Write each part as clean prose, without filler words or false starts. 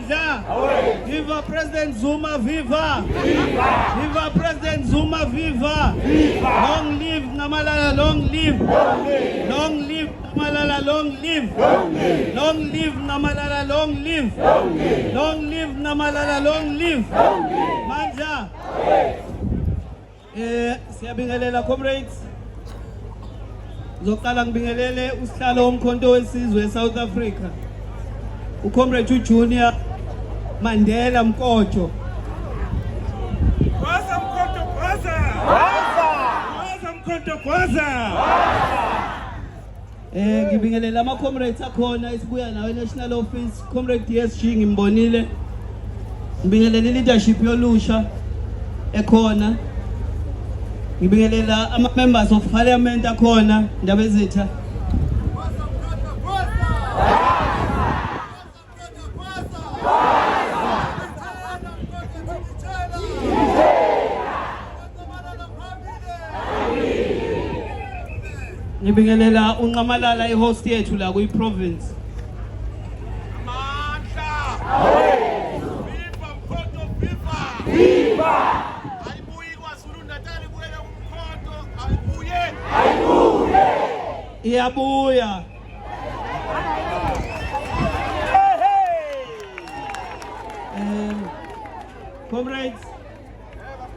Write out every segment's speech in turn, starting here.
Mandla. Viva President Zuma, viva. Viva President Zuma, viva. Long live Namalala, long live. Long live Namalala, long live. Long live Namalala, long live. Long live Namalala, long live. Mandla. Siyabingelela comrades. Zoqala ngibingelele usihlalo womkhonto wesizwe eSouth Africa. uComrade Junior Mandela Mkojo. Kwaza Mkojo kwaza. Kwaza Mkojo kwaza. Ngibingelela ama comrades akhona esibuya nawe National Office. Comrade DSG ngimbonile. Ngibingelela leadership yolusha ekhona. Ngibingelela ama members of parliament akhona Ndabezitha. Ngibingelela unqamalala ihost yethu la kuyi province. Mandla. Viva Mkojo viva. Viva. Ayibuyi kwaZulu Natal ibuyela umkhonto ayibuye. Ayibuye. Iyabuya. Comrades,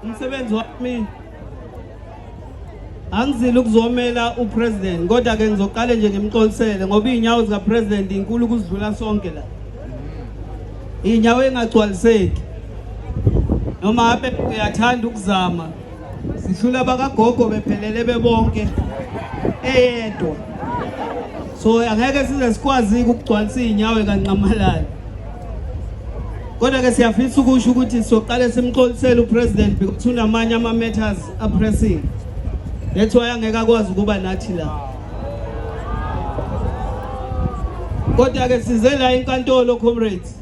umsebenzi wami angizile ukuzomela upresident kodwa ke ngizoqala nje ngimxolisele ngoba inyawo zika president inkulu ukuzidlula sonke la. Inyawo engagcwaliseki. Noma abe uyathanda ukuzama. Sihlula bakagogo bephelele bebonke eyedwa. So angeke size sikwazi ukugcwalisa inyawo kanqamalala. Kodwa ke siyafisa ukusho ukuthi soqale simxolisele upresident because unamanye ama matters pressing. That's why angeke akwazi ukuba nathi la. Kodwa ke size la enkantolo comrades.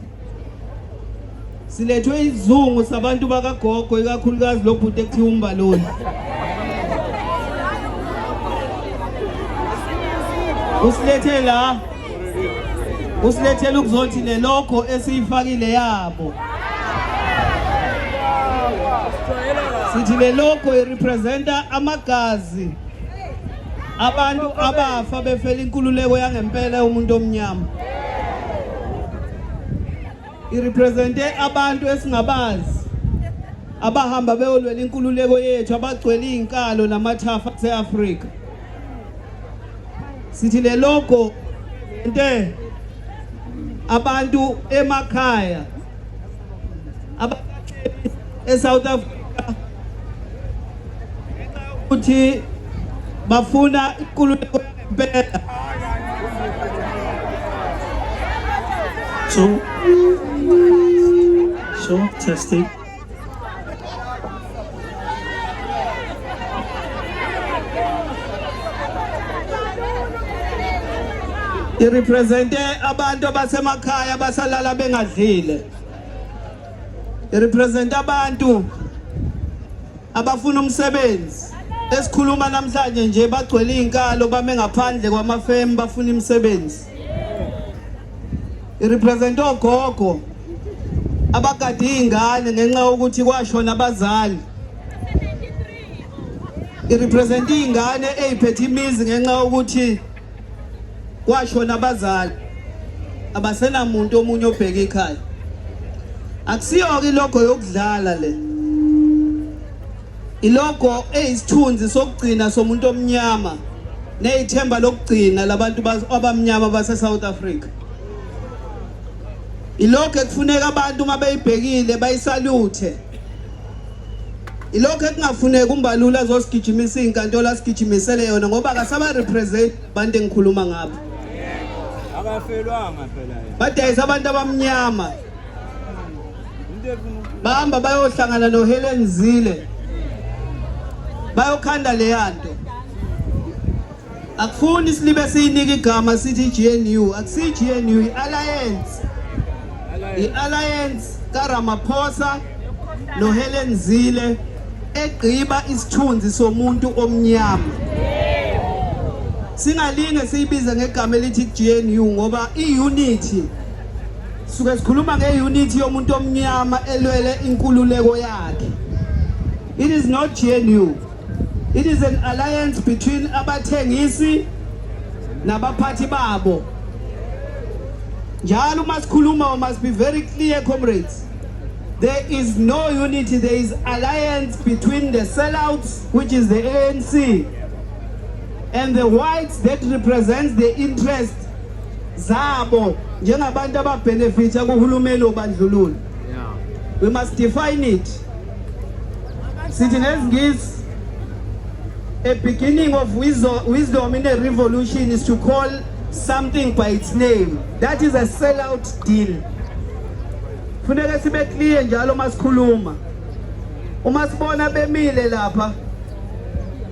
Silethwe izungu sabantu bakagogo ikakhulukazi lo bhuti ekuthiwa uMbaloli. Usilethela ukuzothi le lokho esiyifakile yabo. Sithi le lokho irepresenta amagazi abantu abafa befela inkululeko yangempela umuntu omnyama. Irepresente abantu esingabazi abahamba beyolwela inkululeko yethu abagcwele izinkalo namathafa eAfrika. Sithi le lokho into abantu emakhaya eSouth Africa ukuthi bafuna inkululeko yangempela. So testing. Irepresente abantu abasemakhaya basalala bengadlile. Irepresenta abantu abafuna umsebenzi. Esikhuluma namhlanje nje bagcwele izinkalo bame ngaphandle kwamafemu bafuna imisebenzi. Irepresenta ogogo abagade izingane ngenxa ukuthi kwashona abazali. Irepresenta izingane eziphethe imizi ngenxa ukuthi kwashona abazali abasena umuntu omunye obheka ekhaya. Akusiyo ke lokho yokudlala le. Iloko eyisithunzi sokugcina somuntu omnyama nezithemba lokugcina labantu abamnyama base South Africa. Iloko ekufuneka abantu uma beyibhekile bayisalute. Iloko ekungafuneka uMbalula azosigijimisa izinkantolo asigijimisele yona ngoba akasaba represent abantu engikhuluma ngabo. Akafelwanga phela yena. Badayisa abantu abamnyama. Bahamba bayohlangana noHelen Zille. Bayokhanda le yanto. Akufuni silibe siyinika igama sithi GNU, akusi GNU iAlliance. iAlliance kaRamaphosa noHelen Zille egqiba isithunzi somuntu omnyama. Singalinge siyibize ngegama elithi GNU ngoba iunity Suke sikhuluma ngeunity yomuntu omnyama elwele inkululeko yakhe. It is not GNU. It is an alliance between abathengisi nabaphathi babo. Njalo masikhuluma, we must be very clear, comrades. There is no unity, there is alliance between the sellouts, which is the ANC, and the whites that represents the interest zabo njengabantu ababenefita kuhulumeni obandlululo. We must define it. Sithi nesingisi, a beginning of wisdom in a revolution is to call something by its name. That is a sellout deal. Funeka sibe clear njalo masikhuluma. Uma sibona bemile lapha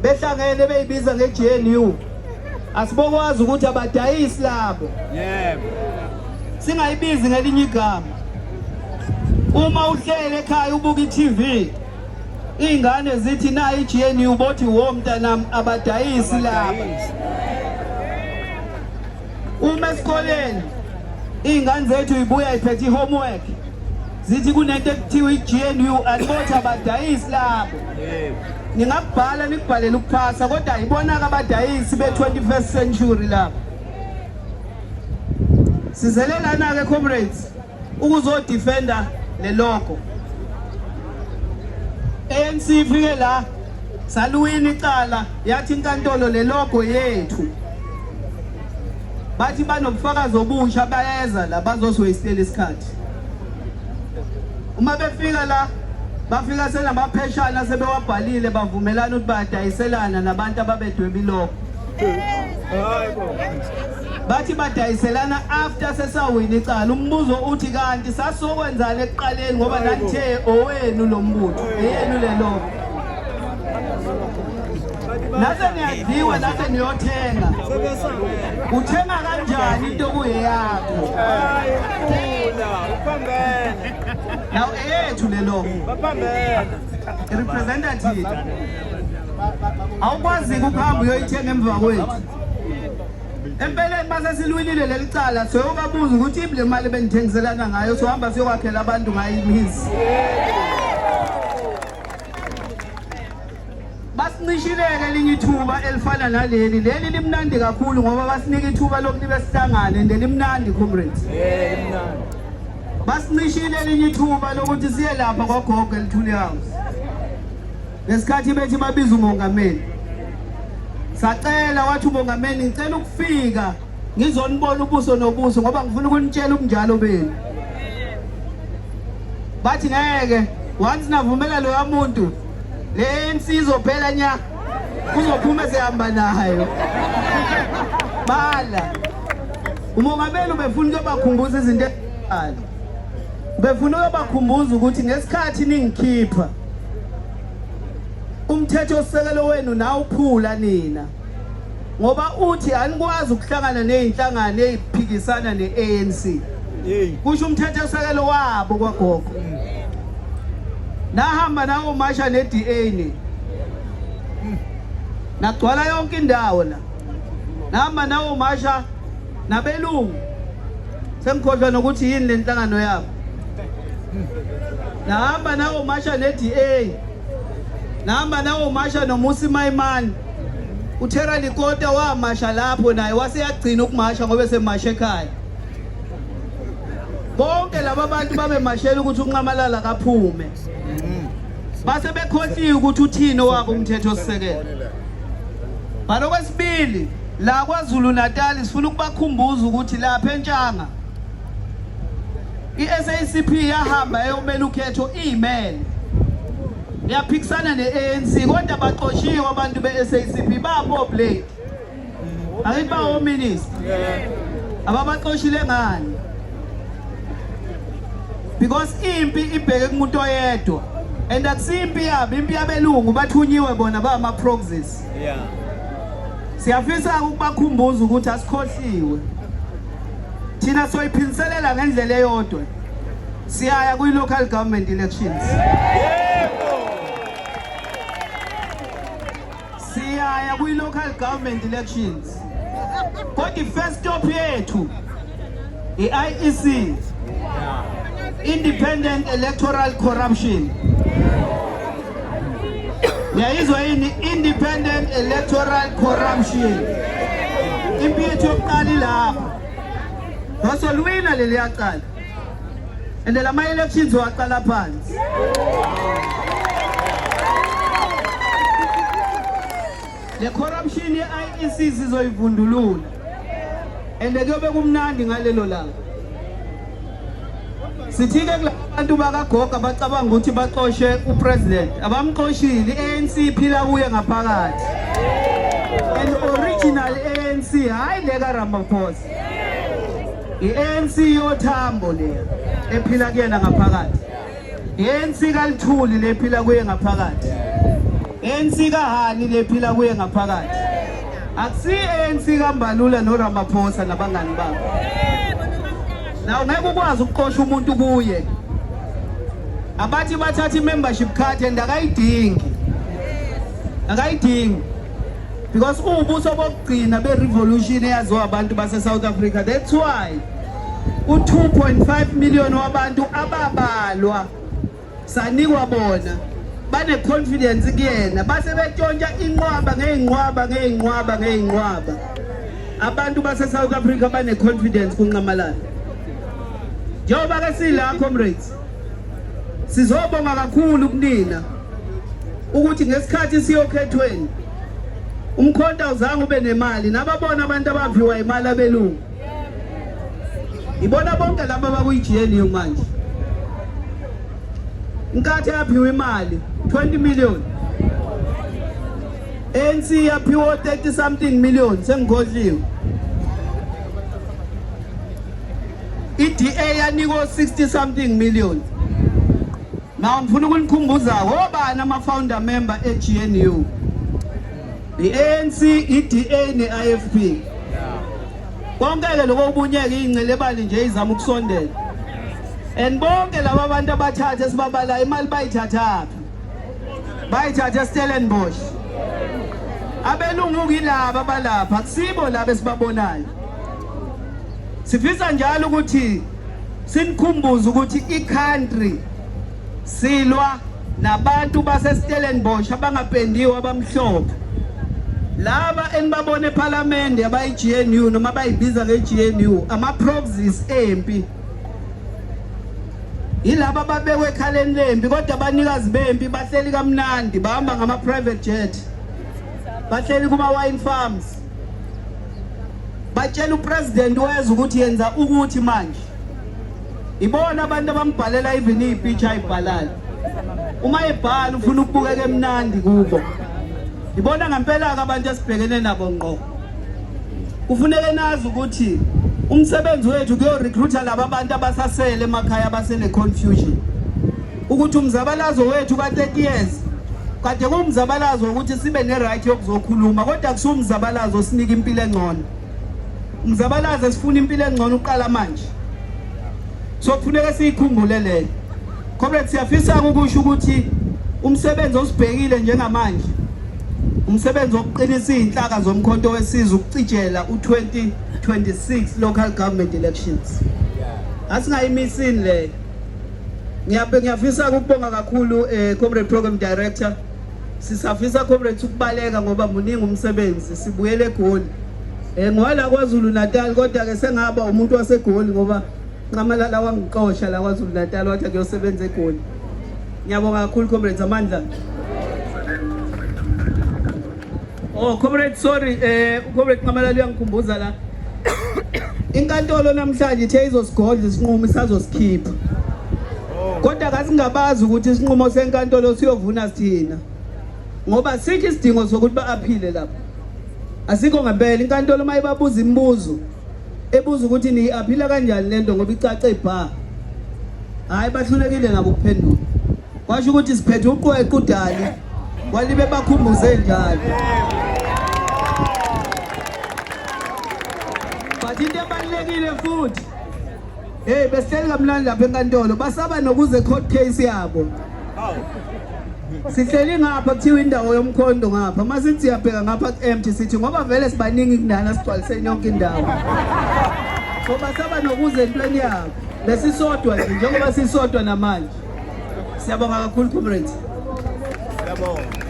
behlangene beyibiza ngeGNU, asibokwazi ukuthi abadayisi labo. Yebo. Singayibizi ngelinye igama. Uma uhlele ekhaya ubuka iTV, ingane zithi na iGNU bothi wo mntanami abadayisi laba. Uma esikoleni ingane zethu ibuya iphethe homework, zithi kunento ekuthiwa iGNU alibothi abadayisi labo. Ningakubhala nikubhalela ukuphasa kodwa ayibona abadayisi be-21st century lapha. Sizelelana ke comrades ukuzodefenda le logo. ANC ifike la saluwini icala yathi inkantolo le logo yethu. Bathi banobufakazi obusha bayeza la bazoswastela isikhathi. Uma befika la bafika senamapheshana sebewabhalile bavumelana ukuthi badayiselana nabantu ababedweba iloko. Bathi badayiselana after sesawina icala. Umbuzo uthi kanti sasokwenzana ekuqaleni ngoba nathe owenu lo mbutho eyenu le loko. Nase niyadliwa nase niyothenga. Uthenga kanjani into kuyeyakho? Now eyethu le loko. Representative. Awukwazi ukuhamba uyoyithenga emva kwethu. Empeleni base silwinile lelicala soyobabuza ukuthi imle mali benithengiselana ngayo sohamba siyokwakhela abantu ngayo imizi. Basinishileke elinye ithuba elifana naleli. Leli limnandi kakhulu ngoba basinika ithuba lokuthi sihlangane and limnandi comrades. Limnandi. Basinishile elinye ithuba lokuthi siye lapha kwaGogo eLithuli House. Ngesikhathi bethi babiza umongameli. Sacela wathi umongameli ngicela ukufika ngizonibona ubuso nobuso ngoba ngifuna ukunitshela ubunjalo benu. Bathi ngeke once navumela lo yamuntu le ANC izophela nya kuzophuma sehamba nayo. Bala umongameli ubefuna ukubakhumbuza izinto ezibali. Befuna ukubakhumbuza ukuthi ngesikhathi ningikhipha umthetho osekelo wenu na uphula nina ngoba uthi anikwazi ukuhlangana nezinhlangano eziphikisana neANC. Kusho umthetho osekelo wabo kwaGogo. Nahamba nawo masha neDA nagcwala yonke indawo la. Nahamba nawo masha nabelungu. Sengikhohlwa nokuthi yini le nhlangano yabo. Nahamba nawo masha neDA. Nahamba nawo masha noMusi Maimane. Uthera Likota wamasha lapho naye waseyagcina ukumasha ngoba semasha ekhaya. Bonke laba bantu babemashela ukuthi unqamalala kaphume. Base bekhohliwe ukuthi uthini wabo umthetho osisekelo. Balo kwesibili la kwaZulu Natal sifuna ukubakhumbuza ukuthi lapha eNtshanga iSACP yahamba eyomela ukhetho email. Yaphikisana neANC kodwa baxoshiwe abantu beSACP bapoblate. Ayithi ba home minister. Ababaxoshile ngani? Because impi ibheke kumuntu oyedwa and akusimpi yabo impi yabelungu bathunyiwe bona ba ama proxies. Siyafisa ukubakhumbuza ukuthi asikhohliwe. Thina soyiphinselela ngendlela eyodwa. Siyaya kwi local government elections. Siyaya kwi local government elections. Kodwa first stop yethu iIEC Independent Electoral Corruption. Yayizwa yini Independent Electoral Corruption. Impethu yokuqala lapha. Wasolwina leli yaqala. And lama elections waqala phansi. Le corruption ye-IEC sizoyivundulula. And kuyobe kumnandi ngalelo langa. Sithike kulabantu bakagoga bacabanga ukuthi baxoshe upresident. Abamxoshile iANC iphila kuye ngaphakathi. And original ANC hayi leka Ramaphosa. iANC yothambo leya ephila kuyena ngaphakathi. iANC kalithuli lephila kuye ngaphakathi. ANC kaHani lephila kuye ngaphakathi. Akusi ANC kaMbalula noRamaphosa nabangani babo. Now ngeke ukwazi ukuqosha umuntu kuye. Abathi bathatha membership card and akayidingi. Akayidingi. Because ubuso bokugcina be-revolution eyaziwa abantu base-South Africa. That's why u-2.5 million wabantu ababalwa sanikwa bona bane-confidence kuyena base betshontsha inqwaba ngey'nqwaba. Abantu base-South Africa bane-confidence kuNcamalala. Njengoba ke sila comrades sizobonga kakhulu kunina ukuthi ngesikhathi siyokhethweni umkhonto awuzange ube nemali nababona abantu abaviwa imali abelungu ibona bonke laba bakuyiGNU manje inkathi yaphiwa imali 20 million ANC yaphiwa 30 something million sengikhohliwe iDA yanikwa 60 something million. Now ngifuna ukunikhumbuza obani ama-founder member eGNU. iANC, iDA neIFP. Konke lokho kubunyeke ingcelebali nje izama ukusondela. And bonke laba bantu abathatha sibabala imali bayithathaphi. Bayithatha eStellenbosch. Abelungu kilaba balapha kusibo laba esibabonayo. Sifisa njalo ukuthi sinikhumbuze ukuthi iCountry silwa nabantu baseStellenbosch abangapendiwe abamhlophe. Laba enibabone eParliament abayiGNU noma bayibiza ngeGNU ama-proxies empi. Yilaba ababekwe ekhaleni lempi kodwa abanikazi bempi bahleli kamnandi bahamba ngama-private jet. Bahleli kuma-wine farms. Batshela upresident weza ukuthi yenza ukuthi manje ibona abantu abambhalela even ipicture ayibhalala uma ebhala ufuna ukubukeka emnandi kubo ibona ngempela abantu esibhekene nabo ngqo kufuneka nazi ukuthi umsebenzi wethu kuyo recruiter laba abantu abasasele emakhaya basene confusion ukuthi umzabalazo wethu ka30 years kade kumzabalazo ukuthi sibe ne-right yokuzokhuluma kodwa kusumzabalazo sinika impilo engcono umzabalazo sifuna impilo engcono uqala manje so kufuneka sikhumbule leyo comrades siyafisa ukusho ukuthi umsebenzi osibhekile njengamanje umsebenzi wokuqinisa izinhlaka zomkhonto wesizwe ukucijela u2026 local government elections asingayimisini le ngiyafisa ukubonga kakhulu comrade program director sisafisa comrades ukubaleka ngoba muningi umsebenzi sibuyele eGoli ngoba kwaZulu Natal kodwa ke sengaba umuntu waseGoli ngoba Ncamalala wangiqosha la kwaZulu Natal wathi akuyosebenza eGoli. Ngiyabonga kakhulu comrades amandla. Oh comrades sorry comrade Ncamalala uyangikhumbuza la. Inkantolo namhlanje ithe izosigodla isinqumo isazosikhipha. Kodwa kasingabazi ukuthi isinqumo senkantolo siyovuna sithina. Ngoba sithi isidingo sokuthi baaphile lapha. Asikho ngempela inkantolo mayibabuza imibuzo ebuza ukuthi ni aphila kanjani lento ngoba icace ibha hayi bahlulekile nabo ukuphendula kwasho ukuthi siphethe uqweqe udali kwalibe bakhumbuze njalo bathi into ebalekile futhi behleli kamnandi lapha enkantolo basaba nokuze court case yabo sihleli ngapha kuthiwa indawo yomkhondo ngapha masithi siyabheka ngapha empty sithi ngoba vele sibaningi kunana sigcwalise yonke indawo so basaba nokuze empilweni yabo besisodwa nje njengoba sisodwa namanje. Siyabonga kakhulu comrades.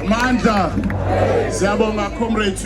Amandla. Siyabonga comrades